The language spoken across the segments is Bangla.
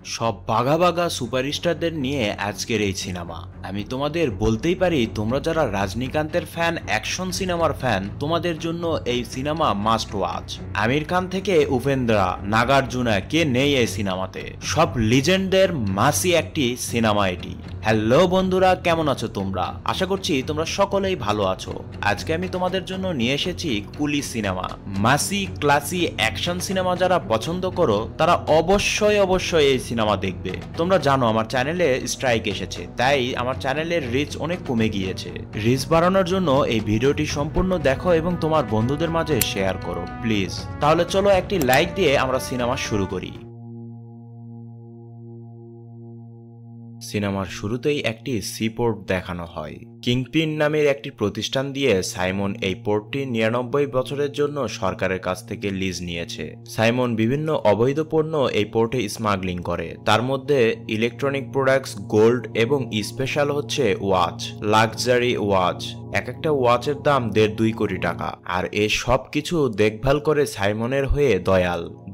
সব বাঘা বাঘা সুপারস্টারদের নিয়ে আজকের এই সিনেমা। আমি তোমাদের বলতেই পারি, তোমরা যারা রজনীকান্তের ফ্যান, অ্যাকশন সিনেমার ফ্যান, তোমাদের জন্য এই cinema must watch. Aamir Khan থেকে উপেন্দ্রা, নাগার্জুনা, কে নেই এই সিনেমাতে? সব লিজেন্ডদের মাসি একটি সিনেমা এটি। হ্যালো বন্ধুরা, কেমন আছো তোমরা? আশা করছি তোমরা সকলেই ভালো আছো। আজকে আমি তোমাদের জন্য নিয়ে এসেছি কুলি সিনেমা। মাসি ক্লাসি অ্যাকশন সিনেমা যারা পছন্দ করো তারা অবশ্যই এই সিনেমা দেখবে। তোমরা জানো আমার চ্যানেলে স্ট্রাইক এসেছে, তাই আমার চ্যানেলের রিচ অনেক কমে গিয়েছে। রিচ বাড়ানোর জন্য এই ভিডিওটি সম্পূর্ণ দেখো এবং তোমার বন্ধুদের মাঝে শেয়ার করো প্লিজ। তাহলে চলো একটি লাইক দিয়ে আমরা সিনেমা শুরু করি। সিনেমার শুরুতেই একটি সি পোর্ট দেখানো হয়। কিংপিন নামের একটি প্রতিষ্ঠান দিয়ে সাইমন এই পোর্টটি 99 বছরের জন্য সরকারের কাছ থেকে লিজ নিয়েছে। সাইমন বিভিন্ন অবৈধ পণ্য এই পোর্টে স্মাগলিং করে, তার মধ্যে ইলেকট্রনিক প্রোডাক্টস, গোল্ড এবং স্পেশাল হচ্ছে ওয়াচ, লাক্সারি ওয়াচ। এক একটা ওয়াচের দাম 1.5-2 কোটি টাকা। আর এই সব কিছু দেখভাল করে সাইমনের হয়ে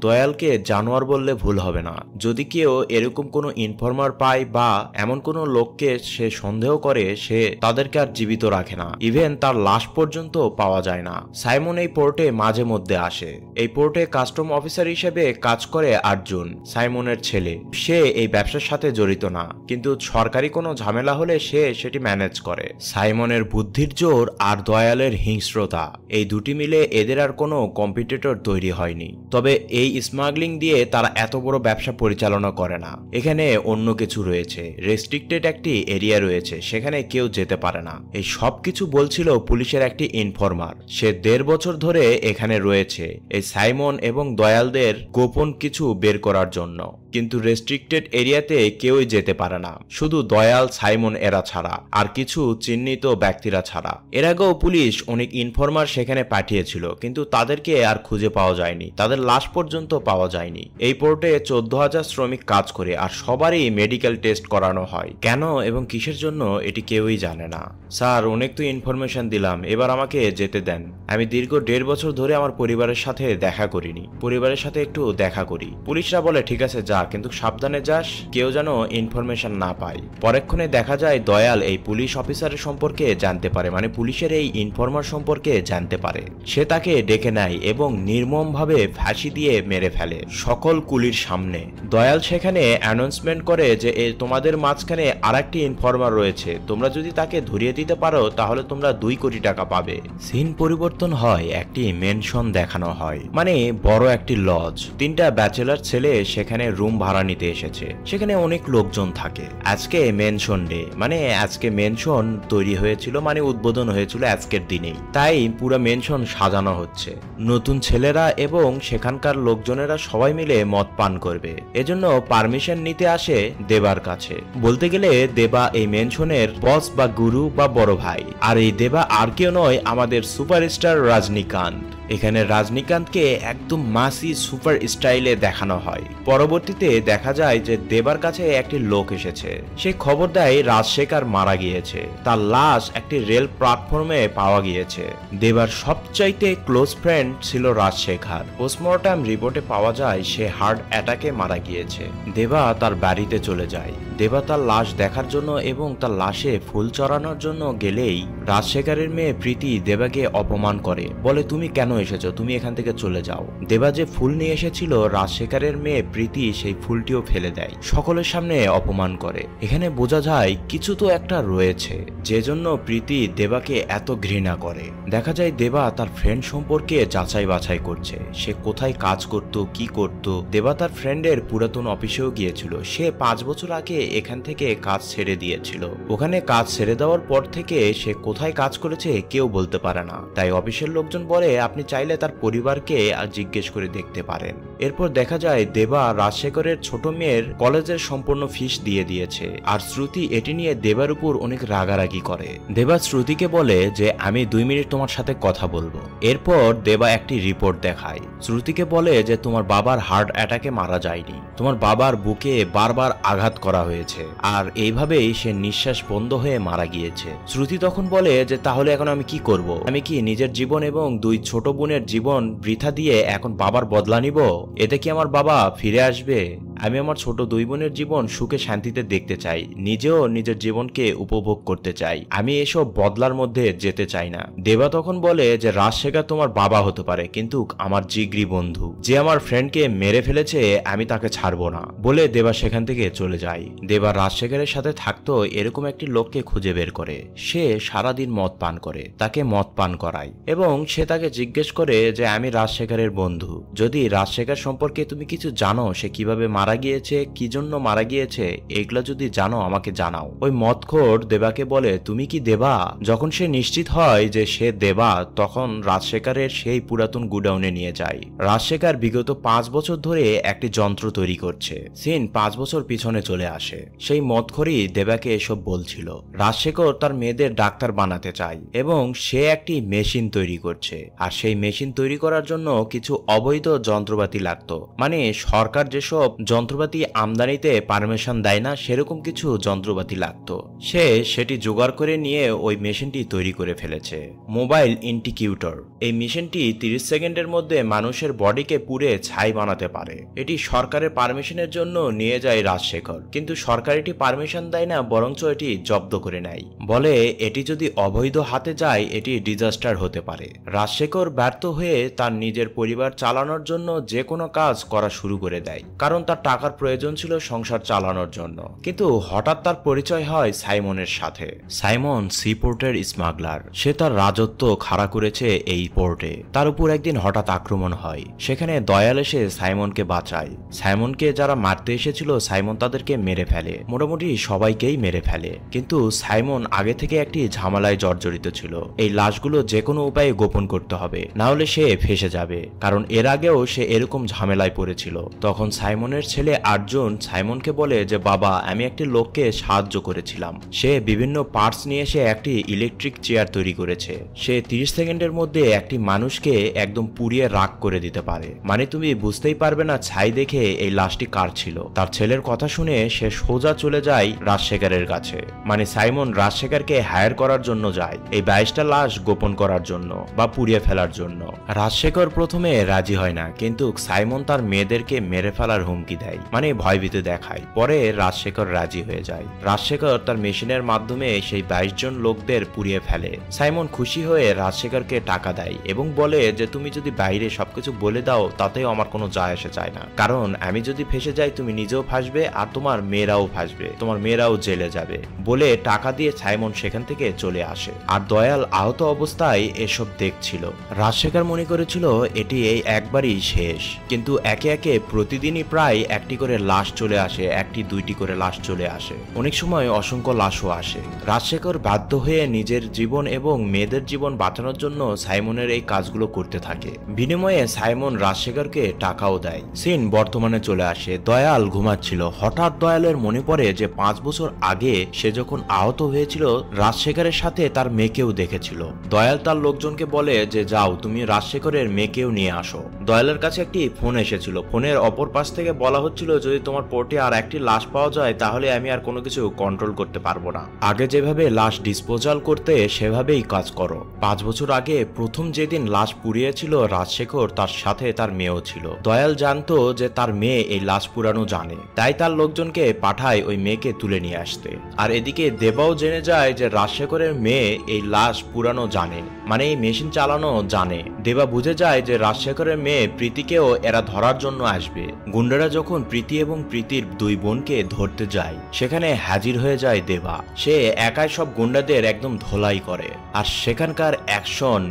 দয়ালকে জানোয়ার বললে ভুল হবে না। যদি কেউ এরকম কোনো ইনফরমার পায় বা এমন কোনো লোককে সে সন্দেহ করে, সে তাদেরকে আর জীবিত রাখে না, ইভেন তার লাশ পর্যন্ত পাওয়া যায় না। সাইমন এই পোর্টে মাঝে মধ্যে আসে। এই পোর্টে কাস্টম অফিসার হিসেবে কাজ করে আর্জুন, সাইমনের ছেলে। সে এই ব্যবসার সাথে জড়িত না, কিন্তু সরকারি কোনো ঝামেলা হলে সে সেটি ম্যানেজ করে। সাইমনের বুদ্ধির জোর আর দয়ালের হিংস্রতা, এই দুটি মিলে এদের আর কোনো কম্পিটিটর তৈরি হয়নি। তবে এই স্মাগলিং দিয়ে তারা এত বড় ব্যবসা পরিচালনা করে না। এখানে অন্য কিছু রয়েছে, রেস্ট্রিক্টেড একটি এরিয়া রয়েছে, সেখানে কেউ যেতে পারে না। এই সব কিছু বলছিল পুলিশের একটি ইনফরমার। সে 1.5 বছর ধরে এখানে রয়েছে এই সাইমন এবং দয়ালদের গোপন কিছু বের করার জন্য, কিন্তু রেস্ট্রিক্টেড এরিয়াতে কেউই যেতে পারে না, শুধু দয়াল, সাইমন এরা ছাড়া, আর কিছু চিহ্নিত ব্যক্তিরা ছাড়া। এর আগেও পুলিশ অনেক ইনফরমার সেখানে পাঠিয়েছিল, কিন্তু তাদেরকে আর খুঁজে পাওয়া যায়নি, তাদের লাশ পর্যন্ত পাওয়া যায়নি। এই পোর্টে 14,000 শ্রমিক কাজ করে, আর সবারই মেডিকেল টেস্ট করানো হয়। কেন এবং কিসের জন্য এটি কেউই জানে না। স্যার, অনেক তো ইনফরমেশন দিলাম, এবার আমাকে যেতে দেন। আমি দীর্ঘ 1.5 বছর ধরে আমার পরিবারের সাথে দেখা করিনি, পরিবারের সাথে একটু দেখা করি। পুলিশরা বলে ঠিক আছে যা, কিন্তু সাবধানে যাস, কেউ যেন ইনফরমেশন না পায়। পরেক্ষণে দেখা যায় দয়াল এই পুলিশ অফিসারের সম্পর্কে জানতে পারে, মানে পুলিশের এই ইনফরমার সম্পর্কে জানতে পারে। সে তাকে ডেকে নেয় এবং নির্মমভাবে ফাঁসি দিয়ে মেরে ফেলে সকল কুলির সামনে। দয়াল সেখানে অ্যানাউন্সমেন্ট করে যে তোমাদের মাঝখানে আর একটি ইনফরমার রয়েছে, তোমরা যদি তাকে ধরিয়ে দিতে পারো তাহলে তোমরা 2 কোটি টাকা পাবে। সিন পরিবর্তন হয়, একটি মেনশন দেখানো হয়, মানে বড় একটি লজ। 3টা ব্যাচেলার ছেলে সেখানে রুম ভাড়া নিতে এসেছে। সেখানে অনেক লোকজন থাকে। আজকে মেনশন ডে, মানে আজকে মেনশন তৈরি হয়েছিল, মানে উদ্বোধন হয়েছিল আজকের দিনেই, তাই পুরো মেনশন সাজানো হচ্ছে। নতুন ছেলেরা এবং সেখানকার লোকজনেরা সবাই মিলে মদ পান করবে, এজন্য পারমিশন নিতে আসে দেবার কাছে। বলতে গেলে দেবা এই মেনশনের বস বা গুরু বা বড় ভাই। আর এই দেবা আর কেউ নয়, আমাদের সুপারস্টার রজনীকান্ত। এখানে রজনীকান্তকে একদম মাসি সুপার স্টাইলে দেখানো হয়। পরবর্তীতে দেখা যায় যে দেবার কাছে একটি লোক এসেছে। সে খবর দেয় রাজশেখর মারা গিয়েছে, তার লাশ একটি রেল প্ল্যাটফর্মে পাওয়া গিয়েছে। দেবার সবচাইতে ক্লোজ ফ্রেন্ড ছিল রাজশেখর। পোস্টমর্টম রিপোর্টে পাওয়া যায় সে হার্ট অ্যাটাকে মারা গিয়েছে। দেবা তার বাড়িতে চলে যায়। দেবা তার লাশ দেখার জন্য এবং তার লাশে ফুল চড়ানোর জন্য গেলেই রাজশেখরের মেয়ে প্রীতি দেবাকে অপমান করে, বলে তুমি কেন এসেছো, তুমি এখান থেকে চলে যাও। দেবা যে ফুল নিয়ে এসেছিল, রাজশেখরের মেয়ে প্রীতি সেই ফুলটিও ফেলে দেয়, সকলের সামনে অপমান করে। এখানে বোঝা যায় কিছু তো একটা রয়েছে, যে জন্য প্রীতি দেবাকে এত ঘৃণা করে। দেখা যায় দেবা তার ফ্রেন্ড সম্পর্কে যাচাই বাছাই করছে, সে কোথায় কাজ করত, কি করত। দেবা তার ফ্রেন্ডের পুরাতন অফিসেও গিয়েছিল। সে 5 বছর আগে এখান থেকে কাজ ছেড়ে দিয়েছিল। ওখানে কাজ ছেড়ে দেওয়ার পর থেকে সে কোথায় কাজ করেছে কেউ বলতে পারে না, তাই অফিসের লোকজন বলে আপনি চাইলে তার পরিবারকে আর জিজ্ঞেস করে দেখতে পারেন। এরপর দেখা যায় দেবা রাজশেখরের ছোট মেয়ের কলেজের সম্পূর্ণ ফিস দিয়ে দিয়েছে, আর শ্রুতি এটি নিয়ে দেবার উপর অনেক রাগারাগি করে। দেবা শ্রুতিকে বলে যে আমি 2 মিনিট তোমার সাথে কথা বলবো। এরপর দেবা একটি রিপোর্ট দেখায়। শ্রুতিকে বলে যে তোমার বাবার হার্ট অ্যাটাকে মারা যায়নি, তোমার বাবার বুকে বারবার আঘাত করা হয়েছে, আর এইভাবেই সে নিঃশ্বাস বন্ধ হয়ে মারা গিয়েছে। শ্রুতি তখন বলে যে তাহলে এখন আমি কি করব? আমি কি নিজের জীবন এবং 2 ছোট বোনের জীবন বৃথা দিয়ে এখন বাবার বদলা নিব? এতে কি আমার বাবা ফিরে আসবে? আমি আমার ছোট 2 বোনের জীবন সুখে শান্তিতে দেখতে চাই, নিজেও নিজের জীবনকে উপভোগ করতে চাই, আমি এসব বদলার মধ্যে যেতে চাই না। দেবা তখন বলে যে রাজশেখর তোমার বাবা হতে পারে, কিন্তু আমার জিগরি বন্ধু, যে আমার ফ্রেন্ডকে মেরে ফেলেছে আমি তাকে ছাড়বো না বলে দেবা সেখান থেকে চলে যায়। দেবা রাজশেখরের সাথে থাকতো এরকম একটি লোককে খুঁজে বের করে। সে সারাদিন মদ পান করে, তাকে মদ পান করায় এবং সে তাকে জিজ্ঞেস করে যে আমি রাজশেখরের বন্ধু, যদি রাজশেখর সম্পর্কে তুমি কিছু জানো, সে কিভাবে মারা গিয়েছে, কি জন্য মারা গিয়েছে, এগুলো যদি জানো আমাকে জানাও। ওই মদখোর দেবাকে বলে তুমি কি দেবা? যখন সে নিশ্চিত হয় যে সে দেবা, তখন রাজশেখরের সেই পুরাতন গুডাউনে নিয়ে যায়। রাজশেখর বিগত 5 বছর ধরে একটি যন্ত্র তৈরি করছে। সিন 5 বছর পিছনে চলে আসে। সেই মদখোরই দেবাকে এসব বলছিল। রাজশেখর তার মেয়েদের ডাক্তার বানাতে চায় এবং সে একটি মেশিন তৈরি করছে, আর সেই মেশিন তৈরি করার জন্য কিছু অবৈধ যন্ত্রপাতি লাগতো, মানে সরকার যেসব যন্ত্রপাতি আমদানিতে পারমিশন দেয় না সেরকম কিছু যন্ত্রপাতি লাগতো। সে সেটি জোগাড় করে নিয়ে ওই মেশিনটি তৈরি করে ফেলেছে। মোবাইল ইন্টিকিউটর, এই মেশিনটি 30 সেকেন্ডের মধ্যে মানুষের বডিকে পুড়ে ছাই বানাতে পারে। এটি সরকারের পারমিশনের জন্য নিয়ে যায় রাজশেখর, কিন্তু সরকার এটি পারমিশন দেয় না, বরঞ্চ এটি জব্দ করে নেয়, বলে এটি যদি অবৈধ হাতে যায় এটি ডিজাস্টার হতে পারে। রাজশেখর ব্যর্থ হয়ে তার নিজের পরিবার চালানোর জন্য যে কোনো কাজ করা শুরু করে দেয়, কারণ তার টাকার প্রয়োজন ছিল সংসার চালানোর জন্য। কিন্তু হঠাৎ তার পরিচয় হয় সাইমনের সাথে। সাইমন সিপোর্টের স্মাগলার, সে তার রাজত্ব খাড়া করেছে এই পোর্টে। তার উপর একদিন হঠাৎ আক্রমণ হয়, সেখানে দয়াল এসে সাইমনকে বাঁচায়। সাইমনকে যারা মারতে এসেছিল সাইমন তাদেরকে মেরে ফেলে, মোটামুটি সবাইকেই মেরে ফেলে। কিন্তু সাইমন আগে থেকে একটি ঝামেলায় জর্জরিত ছিল, এই লাশগুলো যে কোনো উপায়ে গোপন করতে হবে, না হলে সে ফেসে যাবে, কারণ এর আগেও সে এরকম ঝামেলায় পড়েছিল। তখন সাইমনের ছেলে আর্জুন সাইমনকে বলে যে বাবা, আমি একটি লোককে সাহায্য করেছিলাম, সে বিভিন্ন পার্টস নিয়ে এসে একটি ইলেকট্রিক চেয়ার তৈরি করেছে। সে 30 সেকেন্ডের মধ্যে একটি মানুষকে একদম পুড়িয়ে রাগ করে দিতে পারে, মানে তুমি বুঝতেই পারবে না ছাই দেখে এই লাশটি কার ছিল। তার ছেলের কথা শুনে সে সোজা চলে যায় রাজশেখরের কাছে, মানে সাইমন রাজশেখরকে হায়ার করার জন্য যায় এই 22টা লাশ গোপন করার জন্য বা পুড়িয়ে ফেলার জন্য। রাজশেখর প্রথমে রাজি হয় না, কিন্তু সাইমন তার মেয়েদেরকে মেরে ফেলার হুমকি দেয়, মানে ভয়ভীতি দেখায়। পরে রাজশেখর রাজি হয়ে যায়। রাজশেখর তার মেশিনের মাধ্যমে সেই 22 জন লোকদের পুড়িয়ে ফেলে। সাইমন খুশি হয়ে রাজশেখরকে টাকা দেয় এবং বলে যে তুমি যদি বাইরে সবকিছু বলে দাও তাতেও আমার কোনো যায় আসে যায় না, কারণ আমি যদি ফেসে যাই তুমি নিজেও ফাঁসবে আর তোমার মেয়েরাও ফাঁসবে, তোমার মেয়েরাও জেলে যাবে, বলে টাকা দিয়ে সাইমন সেখান থেকে চলে আসে। আর দয়াল আহত অবস্থায় এসব দেখছিল। রাজশেখর মনে করেছিল এটি এই একবারই শেষ, কিন্তু একে একে প্রতিদিনই প্রায় একটি করে লাশ চলে আসে, একটি দুইটি করে লাশ চলে আসে, অনেক সময় অসংখ্য লাশও আসে। রাজশেখর বাধ্য হয়ে নিজের জীবন এবং মেয়েদের জীবন বাঁচানোর জন্য সাইমনের এই কাজগুলো করতে থাকে। বিনিময়ে সাইমন রাজশেখরকে টাকাও দেয়। সিন বর্তমানে চলে আসে। দয়াল ঘুমাচ্ছিল, হঠাৎ দয়ালের মনে পড়ে যে 5 বছর আগে সে যখন আহত হয়েছিল রাজশেখরের সাথে তার মেয়েকেও দেখেছিল। দয়াল তার লোকজনকে বলে যে যাও তুমি রাজশেখরের মেয়েকেও নিয়ে আসো। দয়ালের কাছে একটি ফোন এসেছিল, ফোনের অপর পাশ থেকে বলা হচ্ছিল যদি তোমার পোর্টে আর একটি লাশ পাওয়া যায় তাহলে আমি আর কোনো কিছু কন্ট্রোল করতে পারবো না, আগে যেভাবে লাশ ডিসপোজাল করতে সেভাবেই কাজ করো। 5 বছর আগে প্রথম যেদিন লাশ পুড়িয়েছিল রাজশেখর, তার সাথে তার মেয়েও ছিল। দয়াল জানতো যে তার মেয়ে এই লাশ পুরানো জানে, তাই তার লোকজনকে পাঠায় ওই মেয়েকে তুলে নিয়ে আসতে। আর এদিকে দেবাও জেনে যায় যে রাজশেখরের মেয়ে এই লাশ পুরানো জানে, মানে এই মেশিন চালানো জানে। দেবা বুঝে যায় যে রাজশেখরের মেয়ে প্রীতিকেও এরা ধরার জন্য আসবে। গুন্ডারা যখন প্রীতি এবং প্রীতির 2 বোনকে ধরতে যায় সেখানে হাজির হয়ে যায় দেবা। সে একাই সব গুন্ডাদের একদম ধোলাই করে, আর সেখানকার অ্যাকশন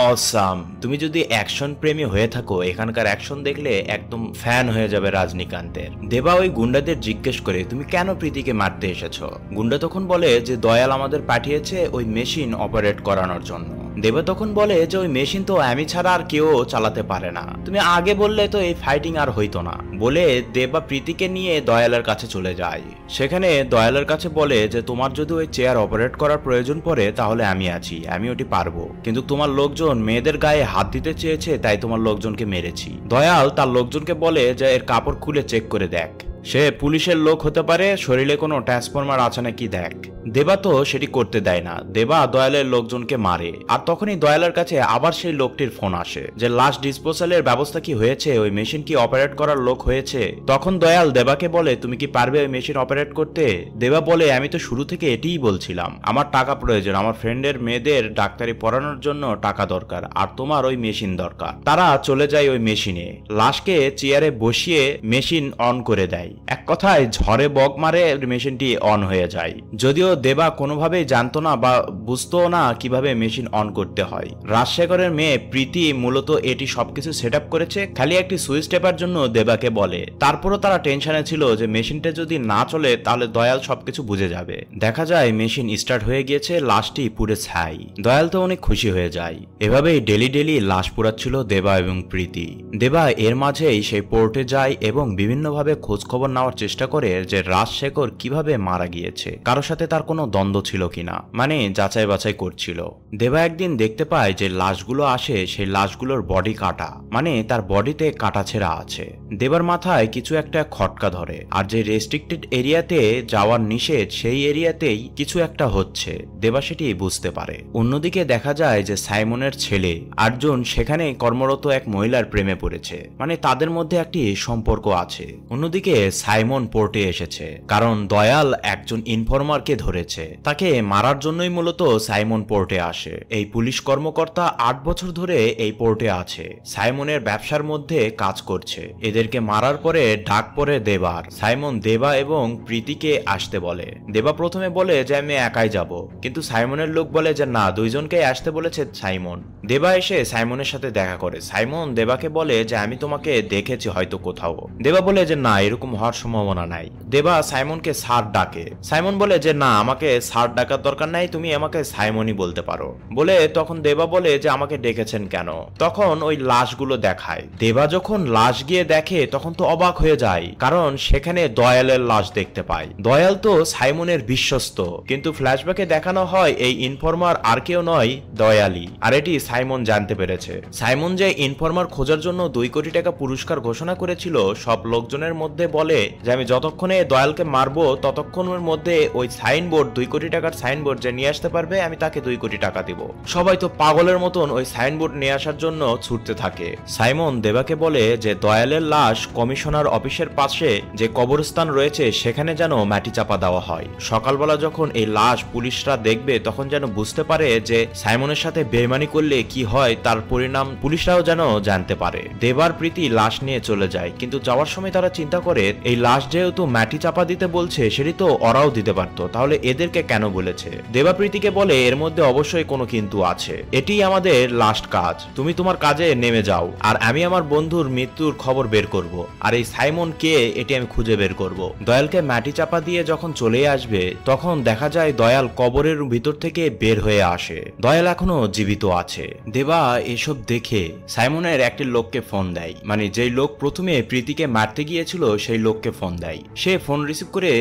অসাম। তুমি যদি অ্যাকশন প্রেমী হয়ে থাকো এখানকার অ্যাকশন দেখলে একদম ফ্যান হয়ে যাবে রজনীকান্তের। দেবা ওই গুন্ডাদের জিজ্ঞেস করে তুমি কেন প্রীতিকে মারতে এসেছো? গুন্ডা তখন বলে যে দয়াল আমাদের পাঠিয়েছে ওই মেশিন অপারেট করানোর জন্য। দেবা তখন বলে যে ওই মেশিন তো আমি ছাড়া আর কেউ চালাতে পারে না, তুমি আগে বললে তো এই ফাইটিং আর হইতো না, বলে দেবা প্রীতিকে নিয়ে দয়ালের কাছে চলে যায়। সেখানে দয়ালের কাছে বলে যে তোমার যদি ওই চেয়ার অপারেট করার প্রয়োজন পড়ে তাহলে আমি আছি, আমি ওটি পারবো, কিন্তু তোমার লোকজন মেয়েদের গায়ে হাত দিতে চেয়েছে তাই তোমার লোকজনকে মেরেছি। দয়াল তার লোকজনকে বলে যে এর কাপড় খুলে চেক করে দেখ, সে পুলিশের লোক হতে পারে, শরীরে কোনো ট্রান্সফরমার আছে নাকি দেখ। দেবা তো সেটি করতে দেয় না, দেবা দয়ালের লোকজনকে মারে। আর তখনই দয়ালের কাছে আবার সেই লোকটির ফোন আসে যে লাশ ডিসপোজালের ব্যবস্থা কি হয়েছে, ওই মেশিন কি অপারেট করার লোক হয়েছে। তখন দয়াল দেবাকে বলে তুমি কি পারবে ওই মেশিন অপারেট করতে। দেবা বলে আমি তো শুরু থেকে এটিই বলছিলাম, আমার টাকা প্রয়োজন, আমার ফ্রেন্ডের মেয়েদের ডাক্তারি পড়ানোর জন্য টাকা দরকার, আর তোমার ওই মেশিন দরকার। তারা চলে যায় ওই মেশিনে, লাশকে চেয়ারে বসিয়ে মেশিন অন করে দেয়। এক কথায় ঝড়ে বক মারে মেশিনটি অন হয়ে যায়। যদিও দেবা কোনোভাবেই জানতো না বা বুঝতো না কিভাবে মেশিন অন করতে হয়। রাজশেখরের মেয়ে প্রীতি মূলত এটি সবকিছু সেট আপ করেছে, খালি একটি সুইচ টেপার জন্য দেবাকে বলে। তারপরও তারা টেনশনে ছিল যে মেশিনটা যদি না চলে তাহলে দয়াল সবকিছু বুঝে যাবে। দেখা যায় মেশিন স্টার্ট হয়ে গিয়েছে, লাশটি পুড়ে ছাই। দয়াল তো অনেক খুশি হয়ে যায়। এভাবেই ডেলি লাশ পোড়াচ্ছিল দেবা এবং প্রীতি। দেবা এর মাঝেই সেই পোর্টে যায় এবং বিভিন্নভাবে খোঁজ খবর নেওয়ার চেষ্টা করে যে রাজশেখর কিভাবে মারা গিয়েছে, কারোর সাথে তার কোনো দ্বন্দ্ব ছিল কিনা, মানে যাচাই বাছাই করছিল। দেবা একদিন দেখতে পায় যে লাশগুলো আসে, সেই লাশগুলোর বডি কাটা, মানে তার বডিতে কাটা ছেঁড়া আছে। দেবার মাথায় কিছু একটা খটকা ধরে, আর যে রেস্ট্রিক্টেড এরিয়াতে যাওয়ার নিষেধ সেই এরিয়াতেই কিছু একটা হচ্ছে। দেবা সেটি বুঝতে পারে। অন্যদিকে দেখা যায় যে সাইমনের ছেলে আর্জুন সেখানে কর্মরত এক মহিলার প্রেমে পড়েছে, মানে তাদের মধ্যে একটি সম্পর্ক আছে। অন্যদিকে সাইমন পোর্টে এসেছে কারণ দয়াল একজন ইনফরমারকে ধরেছে, তাকে মারার জন্যই মূলত সাইমন পোর্টে আসে। এই পুলিশ কর্মকর্তা 8 বছর ধরে এই পোর্টে আছে, সাইমনের ব্যবসার মধ্যে কাজ করছে। এদেরকে মারার পরে ডাক পড়ে দেবার। সাইমন দেবা এবং প্রীতিকে আসতে বলে। দেবা প্রথমে বলে যে আমি একাই যাব, কিন্তু সাইমনের লোক বলে যে না, দুইজনকেই আসতে বলেছে সাইমন। দেবা এসে সাইমনের সাথে দেখা করে। সাইমন দেবাকে বলে যে আমি তোমাকে দেখেছি হয়তো কোথাও। দেবা বলে যে না, এরকম হওয়ার সম্ভাবনা নাই। দেবা সাইমনকে স্যার ডাকে। সাইমন বলে যে না, আমাকে স্যার ডাকার দরকার নাই, তুমি আমাকে সাইমনই বলতে পারো বলে। তখন দেবা বলে যে আমাকে ডেকেছেন কেন। তখন ওই লাশগুলো দেখায়। দেবা যখন লাশ গিয়ে দেখে তখন তো অবাক হয়ে যায়, কারণ সেখানে দয়ালের লাশ দেখতে পায়। দয়াল তো সাইমনের বিশ্বস্ত, কিন্তু ফ্ল্যাশব্যাকে দেখানো হয় এই ইনফরমার আর কেউ নয়, দয়ালই। আর এটি সাইমন জানতে পেরেছে। সাইমন যে ইনফরমার খোঁজার জন্য 2 কোটি টাকা পুরস্কার ঘোষণা করেছিল, সব লোকজনের মধ্যে বলে যে আমি যতক্ষণে দয়ালকে মারবো ততক্ষণের মধ্যে ওই সাইনবোর্ড 2 কোটি টাকার সাইনবোর্ড যে নিয়ে আসতে পারবে আমি তাকে 2 কোটি টাকা দিব। সবাই তো পাগলের মতন ওই সাইনবোর্ড নিয়ে আসার জন্য ছুটতে থাকে। সাইমন দেবাকে বলে যে দয়ালের লাশ কমিশনার অফিসের পাশে যে কবরস্থান রয়েছে সেখানে যেন মাটি চাপা দেওয়া হয়। সকালবেলা যখন এই লাশ পুলিশরা দেখবে তখন যেন বুঝতে পারে যে সাইমনের সাথে বেইমানি করলে কি হয়, তার পরিণাম পুলিশরাও যেন জানতে পারে। দেবার প্রীতি লাশ নিয়ে চলে যায়, কিন্তু যাওয়ার সময় তারা চিন্তা করে এই লাশ যেহেতু মাটি চাপা দিতে বলছে সেটি তো ওরাও দিতে পারতো, তাহলে এদেরকে কেন বলেছে। দেবা প্রীতিকে বলে এর মধ্যে অবশ্যই কোনো কিন্তু আছে, এটি আমাদের লাস্ট কাজ, তুমি তোমার কাজে নেমে যাও, আর আমি আমার বন্ধুর মৃত্যুর খবর বের করব, আর এই সাইমন কে এটি আমি খুঁজে বের করব। দয়ালকে মাটি চাপা দিয়ে যখন চলে আসবে তখন দেখা যায় দয়াল কবরের ভিতর থেকে বের হয়ে আসে। দয়াল এখনো জীবিত আছে। দেবা এসব দেখে সাইমনের একটি লোককে ফোন দেয়, মানে যেই লোক প্রথমে প্রীতিকে মারতে গিয়েছিল সেই লোককে ফোন দেয়। সে ফোন রিসিভ করে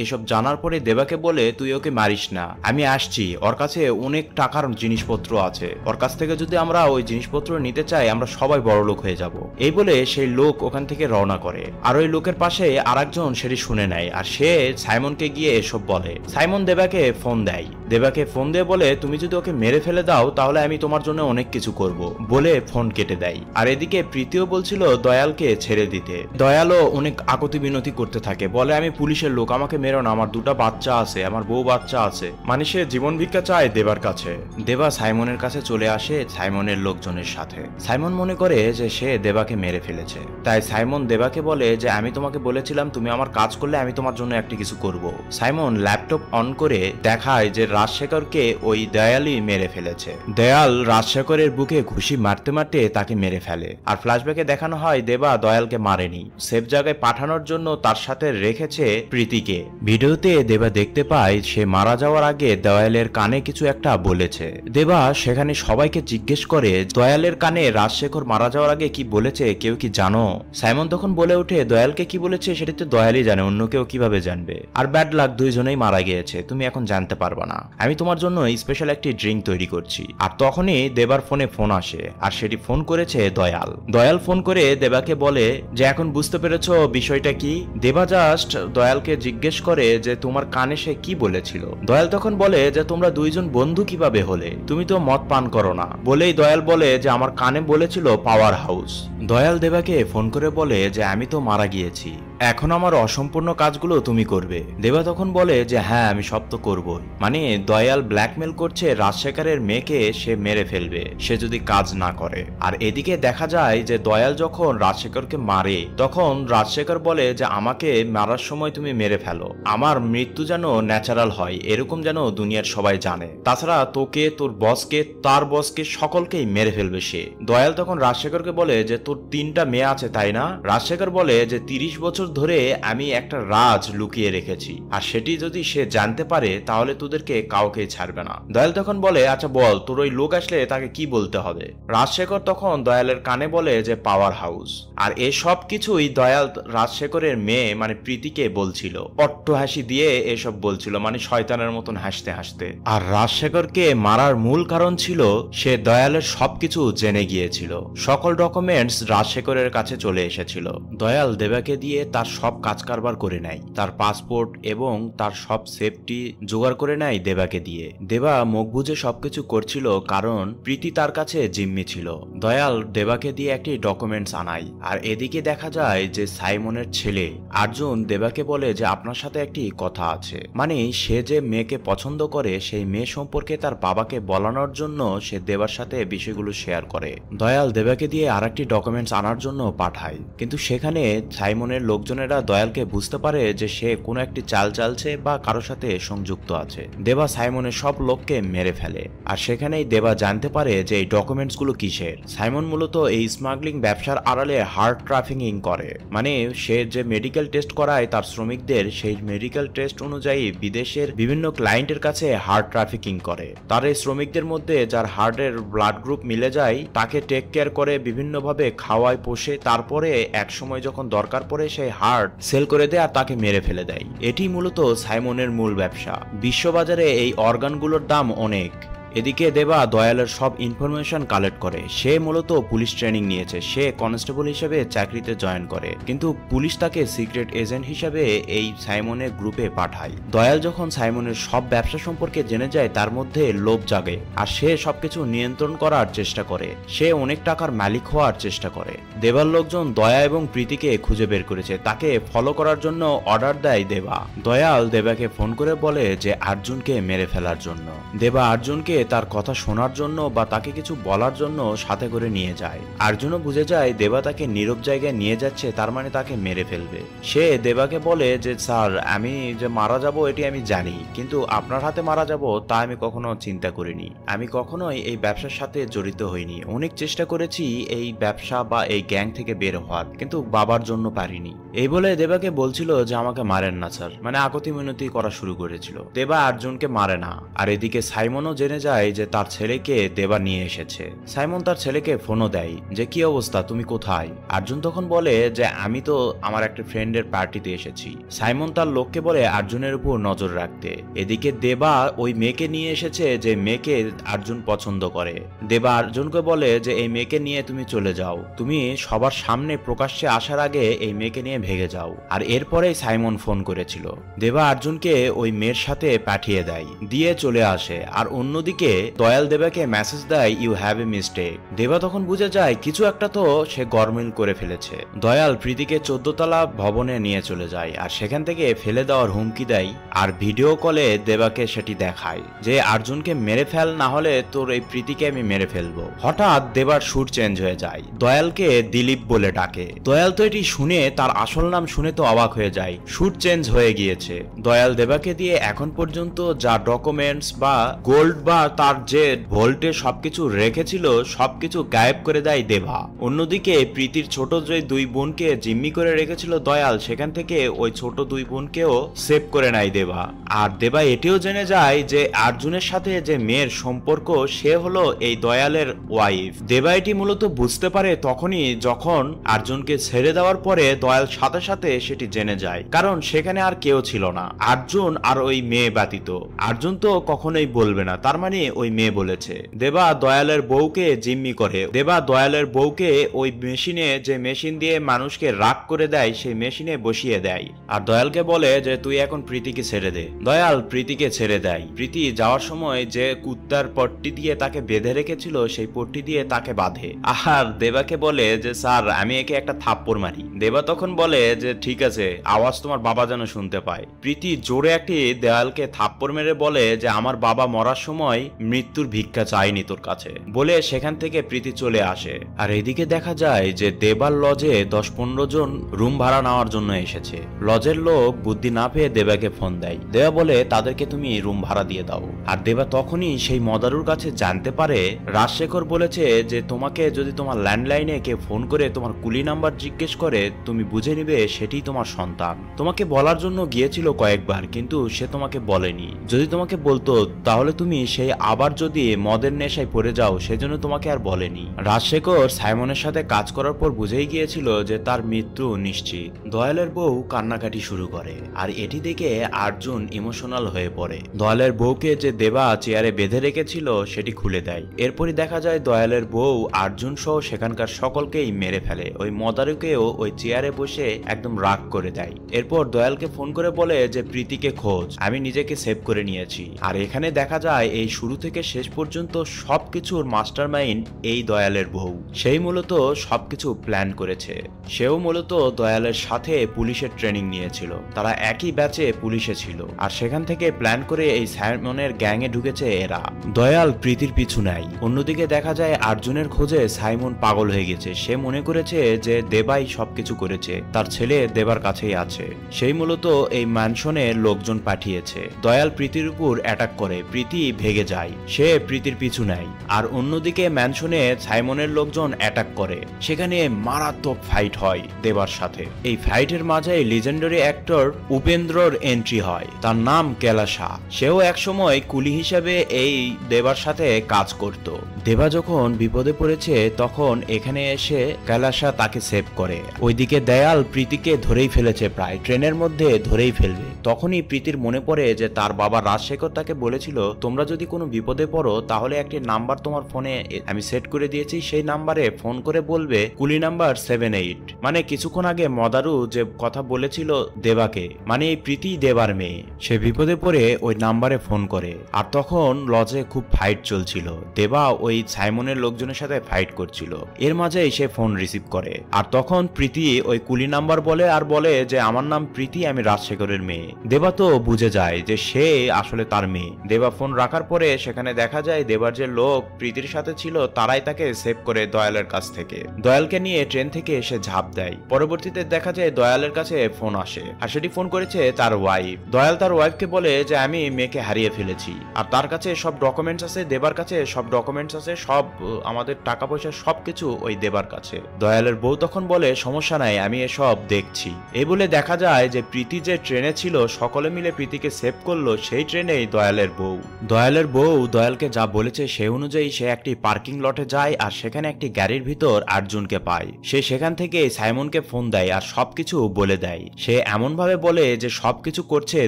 এসব জানার পরে দেবাকে বলে তুই ওকে মারিস না, আমি আসছি, ওর কাছে অনেক টাকার জিনিসপত্র আছে, ওর কাছ থেকে যদি আমরা ওই জিনিসপত্র নিতে চাই আমরা সবাই বড় লোক হয়ে যাব। এই বলে সেই লোক ওখান থেকে রওনা করে। আর ওই লোকের পাশে আরেকজন সেটি শুনে নেয়, আর সে সাইমনকে গিয়ে এসব বলে। সাইমন দেবাকে ফোন দেয়, দেবাকে ফোন দিয়ে বলে তুমি যদি ওকে মেরে ফেলে দাও তাহলে আমি তোমার জন্য অনেক কিছু করব বলে ফোন কেটে দেয়। আর এদিকে প্রীতিও বলছিল দয়ালকে ছেড়ে দিতে। দয়ালও অনেক আকতি বিনতি করতে থাকে, বলে আমি পুলিশের লোক, আমাকে মেরো না, আমার 2টা বাচ্চা আছে, আমার বউ বাচ্চা আছে, মানে সে জীবন ভিক্ষা চায় দেবার কাছে। দেবা সাইমনের কাছে চলে আসে সাইমনের লোকজনের সাথে। সাইমন মনে করে যে সে দেবাকে মেরে ফেলেছে, তাই সাইমন দেবাকে বলে যে আমি তোমাকে বলেছিলাম তুমি আমার কাজ করলে আমি তোমার জন্য একটা কিছু করব। সাইমন ল্যাপটপ অন করে দেখায় যে রাজশেখরকে ওই দয়ালই মেরে ফেলেছে। দয়াল রাজশেখরের বুকে ঘুষি মারতে মারতে তাকে মেরে ফেলে। আর ফ্ল্যাশব্যাকে দেখানো হয় দেবা দয়ালকে মারেনি, সেফ জায়গায় পাঠানোর জন্য তার সাথে রেখেছে প্রীতিকে। ভিডিওতে দেবা দেখতে পায় সে মারা যাওয়ার আগে দয়ালের কানে কিছু একটা বলেছে। দেবা সেখানে সবাইকে জিজ্ঞেস করে দয়ালের কানে রাজশেখর মারা যাওয়ার আগে কি বলেছে, কেউ কি জানো? সাইমন তখন বলে ওঠে দয়ালকে কি বলেছে সেটা তো দয়ালই জানে, অন্য কেউ কিভাবে জানবে। আর ব্যাড লাক, দুইজনেই মারা গিয়েছে, তুমি এখন জানতে পারবা না, আমি তোমার জন্য স্পেশাল একটি ড্রিঙ্ক তৈরি করছি। আর তখনই দেবার ফোনে ফোন আসে, আর সেটি ফোন করেছে দয়াল। দয়াল ফোন করে দেবাকে বলে যে এখন বুঝতে পেরেছো বিষয়টা কি। দেবা জাস্ট দয়ালকে জিজ্ঞেস করে যে তোমার কানে সে কি বলেছিল। দয়াল তখন বলে যে তোমরা দুইজন বন্ধু কিভাবে হলে, তুমি তো মদ পান করো না। বলেই দয়াল বলে যে আমার কানে বলেছিল পাওয়ার হাউস। দয়াল দেবাকে ফোন করে বলে যে আমি তো মারা গিয়েছি, এখন আমার অসম্পূর্ণ কাজগুলো তুমি করবে। দেবা তখন বলে যে হ্যাঁ আমি সব তো করবই। মানে দয়াল ব্ল্যাকমেল করছে রাজশেখরের মেয়েকে সে মেরে ফেলবে সে যদি কাজ না করে। আর এদিকে দেখা যায় যে দয়াল যখন রাজশেখরকে মারে তখন রাজশেখর বলে যে আমাকে মারার সময় তুমি মেরে ফেলো, আমার মৃত্যু যেন ন্যাচারাল হয় এরকম যেন দুনিয়ার সবাই জানে, তাছাড়া তোকে, তোর বসকে, তার বসকে সকলকেই মেরে ফেলবে সে। দয়াল তখন রাজশেখরকে বলে যে তোর 3টা মেয়ে আছে তাই না? রাজশেখর বলে যে 30 বছর ধরে আমি একটা রাজ লুকিয়ে রেখেছি, আর সেটি যদি সে জানতে পারে তাহলে তোদেরকে কাউকে ছাড়বে না। দয়াল তখন বলে আচ্ছা বল তোর ওই লোক আসলে তাকে কি বলতে হবে? রাজশেখর তখন দয়ালের কানে বলে যে পাওয়ার হাউস। আর এসব কিছুই দয়াল রাজশেখরের মেয়ে মানে প্রীতিকে বলছিল, অট্টহাসি দিয়ে এসব বলছিল, মানে শয়তানের মতন হাসতে হাসতে। আর রাজশেখরকে মারার মূল কারণ ছিল সে দয়ালের সবকিছু জেনে গিয়েছিল, সকল ডকুমেন্টস রাজশেখরের কাছে চলে এসেছিল। দয়াল দেবাকে দিয়ে তার সব কাজ কারবার করে নেয়, তার পাসপোর্ট এবং তার সব সেফটি জোগাড় করে নেয় দেবাকে দিয়ে। দেবা মুখ বুঝে সবকিছু করছিল কারণ প্রীতি তার কাছে জিম্মি ছিল। দয়াল দেবাকে দিয়ে একটি ডকুমেন্টস আনায়। আর এদিকে দেখা যায় যে সাইমনের ছেলে আর্জুন দেবাকে বলে যে আপনার সাথে একটি কথা আছে, মানে সে যে মেয়েকে পছন্দ করে সেই মেয়ে সম্পর্কে তার বাবাকে বলানোর জন্য সে দেবার সাথে বিষয়গুলো শেয়ার করে। দয়াল দেবাকে দিয়ে আর একটি ডকুমেন্টস আনার জন্য পাঠায়, কিন্তু সেখানে সাইমনের লোকজনেরা দয়ালকে বুঝতে পারে যে সে কোনো একটি চাল চালছে বা কারোর সাথে সংযুক্ত আছে। দেবা সাইমনের সব লোককে মেরে ফেলে। আর সেখানেই দেবা জানতে পারে যে এই ডকুমেন্টস গুলো কিসের। সাইমন মূলত এই স্মাগলিং ব্যবসার আড়ালে হার্ট ট্রাফিকিং করে, মানে সে যে মেডিকেল টেস্ট করায় তার শ্রমিকদের, সেই মেডিকেল টেস্ট অনুযায়ী বিদেশের বিভিন্ন ক্লায়েন্টের কাছে হার্ট ট্রাফিকিং করে। তার এই শ্রমিকদের মধ্যে যার হার্টের ব্লাড গ্রুপ মিলে যায় তাকে টেক কেয়ার করে, বিভিন্নভাবে খাওয়ায়, পোষে, তারপরে এক সময় যখন দরকার পড়ে সেই হার্ট সেল করে দেয় আর তাকে মেরে ফেলে দেয়। এটি মূলত সাইমনের মূল ব্যবসা। বিশ্ববাজারে এই অর্গানগুলোর দাম অনেক। এদিকে দেবা দয়ালের সব ইনফরমেশন কালেক্ট করে। সে মূলত পুলিশ ট্রেনিং নিয়েছে, সে কনস্টেবল হিসেবে চাকরিতে জয়েন করে, কিন্তু পুলিশ তাকে সিক্রেট এজেন্ট হিসেবে এই সাইমনের গ্রুপে পাঠায়। দয়াল যখন সাইমনের সব ব্যবসা সম্পর্কে জেনে যায় তার মধ্যে লোভ জাগে, আর সে সবকিছু নিয়ন্ত্রণ করার চেষ্টা করে। সে অনেক টাকার মালিক হওয়ার চেষ্টা করে। দেবার লোকজন দয়া এবং প্রীতিকে খুঁজে বের করেছে, তাকে ফলো করার জন্য অর্ডার দেয় দেবা। দয়াল দেবাকে ফোন করে বলে যে আর্জুনকে মেরে ফেলার জন্য। দেবা আর্জুনকে তার কথা শোনার জন্য বা তাকে কিছু বলার জন্য সাথে করে নিয়ে যায়। আর্জুনও বুঝে যায় দেবা তাকে নীরব জায়গায় নিয়ে যাচ্ছে, তার মানে তাকে মেরে ফেলবে। সে দেবাকে বলে যে স্যার আমি যে মারা যাব এটি আমি জানি, কিন্তু আপনার হাতে মারা যাব তা আমি কখনো চিন্তা করিনি। আমি কখনোই এই ব্যবসার সাথে জড়িত হইনি। অনেক চেষ্টা করেছি এই ব্যবসা বা এই গ্যাং থেকে বের হওয়ার, কিন্তু বাবার জন্য পারিনি। এই বলে দেবাকে বলছিল যে আমাকে মারেন না স্যার, মানে আকতি মিনতি করা শুরু করেছিল। দেবা আর্জুনকে মারে না। আর এদিকে সাইমনও জেনে যায় যে তার ছেলেকে দেবা নিয়ে এসেছে। সাইমন তার ছেলেকে ফোনও দেয় যে কি অবস্থা, তুমি কোথায়? আর্জুন তখন বলে যে আমি তো আমার একটা ফ্রেন্ডের পার্টিতে এসেছি। সাইমন তার লোককে বলে আর্জুনের উপর নজর রাখতে। এদিকে দেবা ওই মেয়েকে নিয়ে এসেছে যে মেয়েকে আর্জুন পছন্দ করে। দেবা আর্জুনকে বলে যে এই মেয়েকে নিয়ে তুমি চলে যাও, তুমি সবার সামনে প্রকাশ্যে আসার আগে এই মেয়েকে নিয়ে ভেগে যাও। আর এরপরে সাইমন ফোন করেছিল। দেবা আর্জুনকে ওই মেয়ের সাথে পাঠিয়ে দেয়, দিয়ে চলে আসে। আর অন্যদিকে দয়াল দেবাকে মেসেজ দেয় ইউ হ্যাভ এ মিস্টেক। দেবা তখন বুঝে যায় কিছু একটা তো সে গরমিল করে ফেলেছে। দয়াল প্রীতিকে 14 তলা ভবনে নিয়ে চলে যায় আর সেখান থেকে ফেলে দেওয়ার হুমকি দেয়। আর ভিডিও কলে দেবাকে সেটি দেখায় যে আর্জুনকে মেরে ফেল, না হলে তোর এই প্রীতিকে আমি মেরে ফেলবো। হঠাৎ দেবার সুর চেঞ্জ হয়ে যায়, দয়ালকে দিলীপ বলে ডাকে। দয়াল তো এটি শুনে তার আসল নাম শুনে তো অবাক হয়ে যায়, সুর চেঞ্জ হয়ে গিয়েছে। দয়াল দেবাকে দিয়ে এখন পর্যন্ত যা ডকুমেন্টস বা গোল্ড বা তার যে ভোল্টে সবকিছু রেখেছিল সবকিছু গায়েব করে দেয় দেবা। অন্যদিকে প্রীতির ছোট যে 2 বোনকে জিম্মি করে রেখেছিল দয়াল, সেখান থেকে ওই ছোট 2 বোনকেও সেভ করে নেয় দেবা। আর দেবা এটিও জেনে যায় যে আর্জুনের সাথে যে মেয়ের সম্পর্ক সে হলো এই দয়ালের ওয়াইফ। দেবা এটি মূলত বুঝতে পারে তখনই যখন আর্জুনকে ছেড়ে দেওয়ার পরে দয়াল সাথে সাথে সেটি জেনে যায়, কারণ সেখানে আর কেউ ছিল না, আর্জুন আর ওই মেয়ে ব্যতীত। আর্জুন তো কখনোই বলবে না, তার মানে নামে ওই মেয়ে বলেছে। দেবা দয়ালের বউকে জিম্মি করে। দেবা দয়ালের বউকে ওই মেশিনে, যে মেশিন দিয়ে মানুষকে রাগ করে দেয়, সেই মেশিনে বসিয়ে দেয় আর দয়ালকে বলে যে তুই এখন প্রীতিকে ছেড়ে দে। দয়াল প্রীতিকে ছেড়ে দেয়। প্রীতি যাওয়ার সময় যে কুত্তার পট্টি দিয়ে তাকে বেঁধে রেখেছিল সেই পট্টি দিয়ে তাকে বাঁধে। আর দেবাকে বলে যে স্যার আমি একে একটা থাপ্পড় মারি। দেবা তখন বলে যে ঠিক আছে, আওয়াজ তোমার বাবা যেন শুনতে পায়। প্রীতি জোরে একটি দেয়ালকে থাপ্পড় মেরে বলে যে আমার বাবা মরার সময় মৃত্যুর ভিক্ষা চাইনি তোর কাছে, বলে সেখান থেকে প্রীতি চলে আসে। আর এদিকে দেখা যায় যে দেবার লজে 10-15 জন রুম ভাড়া নেওয়ার জন্য এসেছে। লজের লোক বুদ্ধি না পেয়ে দেবাকে ফোন দেয়। দেবা বলে তাদেরকে তুমি রুম ভাড়া দিয়ে দাও। আর দেবা তখনই সেই মদারুর কাছে জানতে পারে রাজশেখর বলেছে যে তোমাকে যদি তোমার ল্যান্ডলাইনে কে ফোন করে তোমার কুলি নাম্বার জিজ্ঞেস করে তুমি বুঝে নিবে সেটি তোমার সন্তান। তোমাকে বলার জন্য গিয়েছিল কয়েকবার, কিন্তু সে তোমাকে বলেনি। যদি তোমাকে বলতো তাহলে তুমি সেই আবার যদি মদের নেশায় পড়ে যাও, সেজন্য তোমাকে আর বলেনি। রাজশেখর সাইমনের সাথে কাজ করার পর বুঝেই গিয়েছিল যে তার মৃত্যু নিশ্চিত। দয়ালের বউ কান্নাকাটি শুরু করে আর এটি দেখে আর্জুন ইমোশনাল হয়ে পড়ে। দয়ালের বউকে যে দেবা চেয়ারে বেঁধে রেখেছিল সেটি খুলে দেয়। এরপরই দেখা যায় দয়ালের বউ আর্জুন সহ সেখানকার সকলকেই মেরে ফেলে। ওই মদারুকেও ওই চেয়ারে বসে একদম রাগ করে দেয়। এরপর দয়ালকে ফোন করে বলে যে প্রীতিকে খোঁজ, আমি নিজেকে সেভ করে নিয়েছি। আর এখানে দেখা যায় এই শুরু থেকে শেষ পর্যন্ত সবকিছুর মাস্টারমাইন্ড এই দয়ালের বউ। সেই মূলত সবকিছু প্ল্যান করেছে। সেও মূলত দয়ালের সাথে পুলিশের ট্রেনিং নিয়েছিল, তারা একই ব্যাচে পুলিশে ছিল। আর সেখান থেকে প্ল্যান করে এই সাইমনের গ্যাংয়ে ঢুকেছে এরা। দয়াল প্রীতির পিছু নেয়। অন্যদিকে দেখা যায় আর্জুনের খোঁজে সাইমন পাগল হয়ে গেছে। সে মনে করেছে যে দেবাই সবকিছু করেছে, তার ছেলে দেবার কাছেই আছে। সেই মূলত এই ম্যানশনে লোকজন পাঠিয়েছে। দয়াল প্রীতির উপর অ্যাটাক করে, প্রীতি ভেগে যায়। সে প্রীতির পিছু নেয়। আর অন্যদিকে ম্যানশনে সাইমনের লোকজন অ্যাটাক করে। সেখানে মারাত্মক ফাইট হয় দেবার সাথে। এই ফাইটের মাঝে লিজেন্ডারি অ্যাক্টর উপেন্দ্রর এন্ট্রি হয়। তার নাম কেলাসা। সেও একসময় কুলি হিসেবে এই দেবার সাথে কাজ করত। দেবা যখন বিপদে পড়েছে তখন এখানে এসে কেলাসা তাকে সেভ করে। ওইদিকে দয়াল প্রীতিকে ধরেই ফেলেছে, প্রায় ট্রেনের মধ্যে ধরেই ফেলবে। তখনই প্রীতির মনে পড়ে যে তার বাবা রাজশেখর তাকে বলেছিল তোমরা যদি কোনো বিপদে পড়ো তাহলে একটি নাম্বার তোমার ফোনে আমি সেট করে দিয়েছি, সেই নাম্বারে ফোন করে বলবে কুলি নাম্বার 78। মানে কিছুক্ষণ আগে মদারু যে কথা বলেছিল দেবাকে, মানে এই প্রীতি দেবার মেয়ে, সে বিপদে পড়ে ওই নাম্বারে ফোন করে। আর তখন লজে খুব ফাইট চলছিল। দেবা ওই সাইমনের লোকজনের সাথে ফাইট করছিল। এর মাঝে সে ফোন রিসিভ করে। আর তখন প্রীতি ওই কুলি নাম্বার বলে আর বলে যে আমার নাম প্রীতি, আমি রাজশেখরের মেয়ে। দেবা তো বুঝে যায় যে সে আসলে তার মেয়ে। দেবা ফোন রাখার পরে সেখানে দেখা যায় দেবার যে লোক প্রীতির সাথে ছিল তারাই তাকে সেভ করে দয়ালের কাছ থেকে। দয়ালকে নিয়ে ট্রেন থেকে এসে ঝাঁপ দেয়। পরবর্তীতে দেখা যায় দয়ালের কাছে ফোন আসে আর সেটি ফোন করেছে তার ওয়াইফ। দয়াল তার ওয়াইফকে বলে যে আমি মেয়েকে হারিয়ে ফেলেছি আর তার কাছে সব ডকুমেন্টস আছে, দেবার কাছে সব ডকুমেন্টস আছে, সব আমাদের টাকা পয়সা সবকিছু ওই দেবার কাছে। দয়ালের বউ তখন বলে সমস্যা নাই, আমি এসব দেখছি। এই বলে দেখা যায় যে প্রীতি যে ট্রেনে ছিল সকলে মিলে প্রীতিকে সেভ করলো, সেই ট্রেনেই দয়ালের বউ। দয়ালের বউ দয়ালকে যা বলেছে সে অনুযায়ী সে একটি পার্কিং লটে যায় আর সেখানে একটি গাড়ির ভিতর আর্জুনকে পায়। সে সেখান থেকে সাইমনকে ফোন দেয় আর সবকিছু বলে দেয়। সে এমন ভাবে বলে যে সবকিছু করছে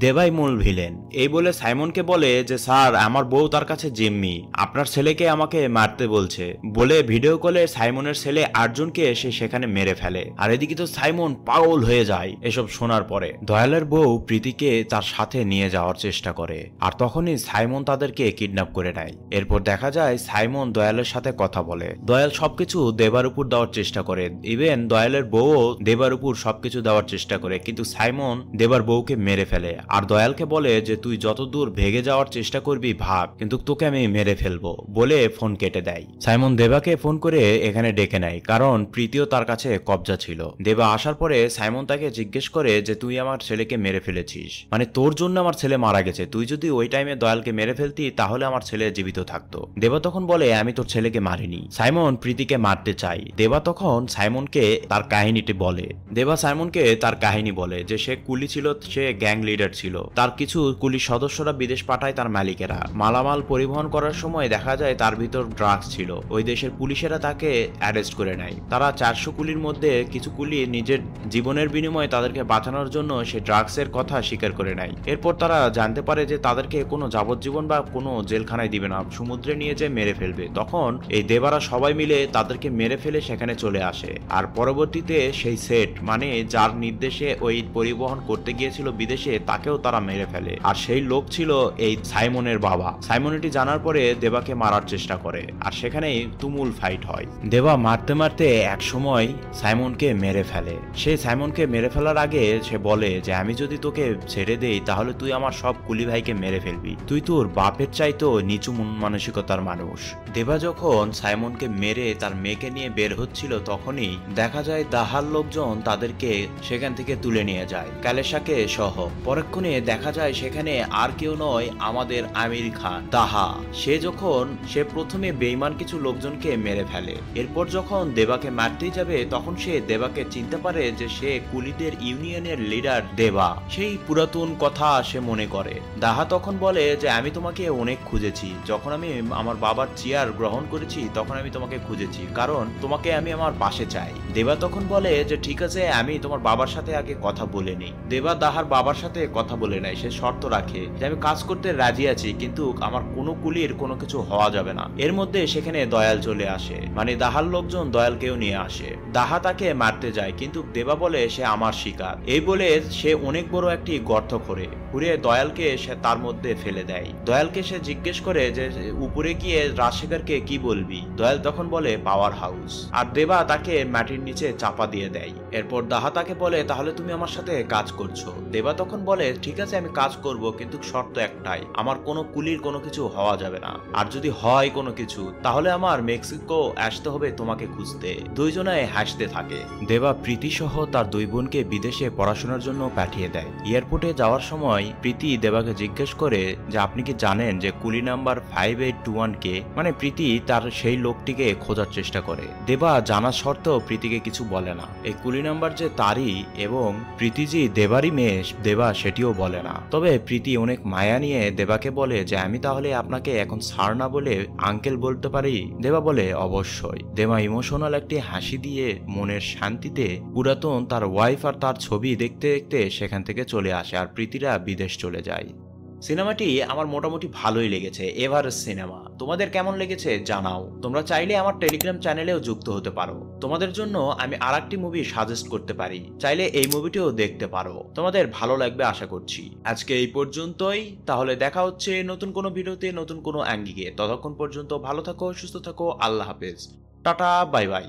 দেবাই মূল ভিলেন। এই বলে সাইমনকে বলে যে স্যার আমার বউ তার কাছে জিম্মি, আপনার ছেলেকে আমাকে মারতে বলছে, বলে ভিডিও কলে সাইমনের ছেলে আর্জুনকে এসে সেখানে মেরে ফেলে। আর এদিকে তো সাইমন পাগল হয়ে যায় এসব শোনার পরে। দয়ালের বউ প্রীতিকে তার সাথে নিয়ে যাওয়ার চেষ্টা করে আর তখনই সাইমন তাদেরকে কিডন্যাপ করে নেয়। এরপর দেখা যায় সাইমন দয়ালের সাথে কথা বলে। দয়াল সবকিছু দেবার উপর দেওয়ার চেষ্টা করে, ইভেন দয়ালের বউও দেবার উপর সবকিছু দেওয়ার চেষ্টা করে, কিন্তু সাইমন দেবার বউকে মেরে ফেলে। আর দয়ালকে বলে যে তুই যতদূর ভেগে যাওয়ার চেষ্টা করবি ভাব, কিন্তু তোকে আমি মেরে ফেলবো, বলে ফোন কেটে দেয়। সাইমন দেবাকে ফোন করে এখানে ডেকে নেয়, কারণ প্রীতিও তার কাছে কবজা ছিল। দেবা আসার পরে সাইমন তাকে জিজ্ঞেস করে যে তুই আমার ছেলেকে মেরে ফেলেছিস, মানে তোর জন্য আমার ছেলে মারা গেছে, তুই যদি ওই টাইমে দয়ালকে মেরে ফেলতি তাহলে আমার ছেলে জীবিত থাকতো। দেবা তখন বলে আমি তোর ছেলেকে মারিনি। সাইমন প্রীতিকে মারতে চাই। দেবা তখন সাইমনকে তার কাহিনীটি বলে। দেবা সাইমনকে তার কাহিনী বলে যে সে কুলি ছিল, সে গ্যাং লিডার ছিল, তার কিছু কুলি সদস্যরা বিদেশ পাঠায় তার মালিকেরা। মালামাল পরিবহন করার সময় দেখা যায় তার ভিতর ড্রাগস ছিল। ওই দেশের পুলিশেরা তাকে অ্যারেস্ট করে নেয়। তারা 400 কুলির মধ্যে কিছু কুলি নিজের জীবনের বিনিময়ে তাদেরকে বাঁচানোর জন্য সে ড্রাগসের কথা স্বীকার করে নেয়। এরপর তারা জানতে পারে যে তাদেরকে কোনো যাবজ্জীবন যাবজ্জীবন বা কোনো জেলখানায় দিবে না, সমুদ্রে নিয়ে যেয়ে মেরে ফেলবে। তখন এই দেবারা সবাই মিলে তাদেরকে মেরে ফেলে সেখানে চলে আসে। আর পরবর্তীতে সেই সেট মানে যার নির্দেশে ওই পরিবহন করতে গিয়েছিল বিদেশে তাকেও তারা মেরে ফেলে। আর সেই লোক ছিল এই সাইমনের বাবা। সাইমন এটি জানার পরে দেবাকে মারার চেষ্টা করে আর সেখানেই তুমুল ফাইট হয়। দেবা মারতে মারতে এক সময় সাইমনকে মেরে ফেলে। সে সাইমনকে মেরে ফেলার আগে সে বলে যে আমি যদি তোকে ছেড়ে দেই তাহলে তুই আমার সব কুলি ভাইকে মেরে ফেলবি, তুই তোর বাপের চাইতো নিচু মন মানসিকতার মানুষ। দেবা যখন সাইমনকে মেরে তার মেয়েকে নিয়ে বের হচ্ছিল তখনই দেখা যায় দাহার লোকজন তাদেরকে সেখান থেকে তুলে নিয়ে যায়, কালেশাকে সহ। পরক্ষণে দেখা যায় সেখানে আর কেউ নয়, আমাদের আমির খান দাহা। সে প্রথমে বেঈমান কিছু লোকজনকে মেরে ফেলে। এরপর যখন দেবাকে মারতেই যাবে তখন সে দেবাকে চিনতে পারে যে সে কুলিদের ইউনিয়নের লিডার দেবা। সেই পুরাতন কথা সে মনে করে। দাহা তখন বলে যে আমি তোমাকে অনেক খুঁজেছি, যখন আমি আমার বাবার চেয়ার গ্রহণ করেছি তখন আমি তোমাকে খুঁজেছি, কারণ তোমাকে আমি আমার পাশে চাই। দেবা তখন বলে যে ঠিক আছে, আমি তোমার বাবার সাথে আগে কথা বলে নিই। দেবা দাহার বাবার সাথে কথা বলে নেয়। সে শর্ত রাখে যে আমি কাজ করতে রাজি আছি, কিন্তু আমার কোনো কুলির কোনো কিছু হওয়া যাবে না। এর মধ্যে সেখানে দয়াল চলে আসে, মানে দাহার লোকজন দয়ালকেও নিয়ে আসে। দাহা তাকে মারতে যায়, কিন্তু দেবা বলে সে আমার শিকার। এই বলে সে অনেক বড় একটি গর্ত খুঁড়ে দয়ালকে সে তার মধ্যে ফেলে দেয়। দয়ালকে সে জিজ্ঞেস করে যে উপরে গিয়ে রাজশেখরকে কি বলবি? দয়াল তখন বলে পাওয়ার হাউস। আর দেবা তাকে মাটির নিচে চাপা দিয়ে দেয়। এরপর দাহা তাকে বলে তাহলে তুমি আমার সাথে কাজ করছো? দেবা তখন বলে ঠিক আছে আমি কাজ করব, কিন্তু শর্ত একটাই, আমার কোনো কুলির কোনো কিছু হওয়া যাবে না, আর যদি হয় কোনো কিছু তাহলে আমার মেক্সিকো আসতে হবে তোমাকে খুঁজতে। দুইজনে হাসতে থাকে। দেবা প্রীতি সহ তার দুই বোনকে বিদেশে পড়াশোনার জন্য পাঠিয়ে দেয়। এয়ারপোর্টে যাওয়ার সময় প্রীতি দেবাকে জিজ্ঞেস করে যে আপনি কি জানেন যে কুলি নাম্বার 5821 কে, মানে প্রীতি তার সেই লোকটিকে খোঁজার চেষ্টা করে। দেবা জানা সত্ত্বেও প্রীতিকে কিছু বলে না। এই কুলি নাম্বার যে তারই এবং প্রীতিজি দেবারই মেয়ে দেবা সেটিও বলে না। তবে প্রীতি অনেক মায়া নিয়ে দেবাকে বলে যে আমি তাহলে আপনাকে এখন স্যার না বলে আঙ্কেল বলতে পারি? দেবা বলে অবশ্যই। দেবা ইমোশনাল একটি হাসি দিয়ে মনের শান্তিতে পুরাতন তার ওয়াইফ আর তার ছবি দেখতে দেখতে সেখান থেকে চলে আসে আর প্রীতিরা বিদেশ চলে যায়। সিনেমাটি আমার মোটামুটি ভালোই লেগেছে, এভারেস্ট সিনেমা। তোমাদের কেমন লেগেছে জানাও। তোমরা চাইলে আমার টেলিগ্রাম চ্যানেলেও যুক্ত হতে পারো। তোমাদের জন্য আমি আরেকটি মুভি সাজেস্ট করতে পারি, চাইলে এই মুভিটিও দেখতে পারো, তোমাদের ভালো লাগবে আশা করছি। আজকে এই পর্যন্তই, তাহলে দেখা হচ্ছে নতুন কোনো ভিডিওতে নতুন কোনো অ্যাঙ্গিকে। ততক্ষণ পর্যন্ত ভালো থাকো, সুস্থ থাকো, আল্লাহ হাফেজ, টাটা, বাই বাই।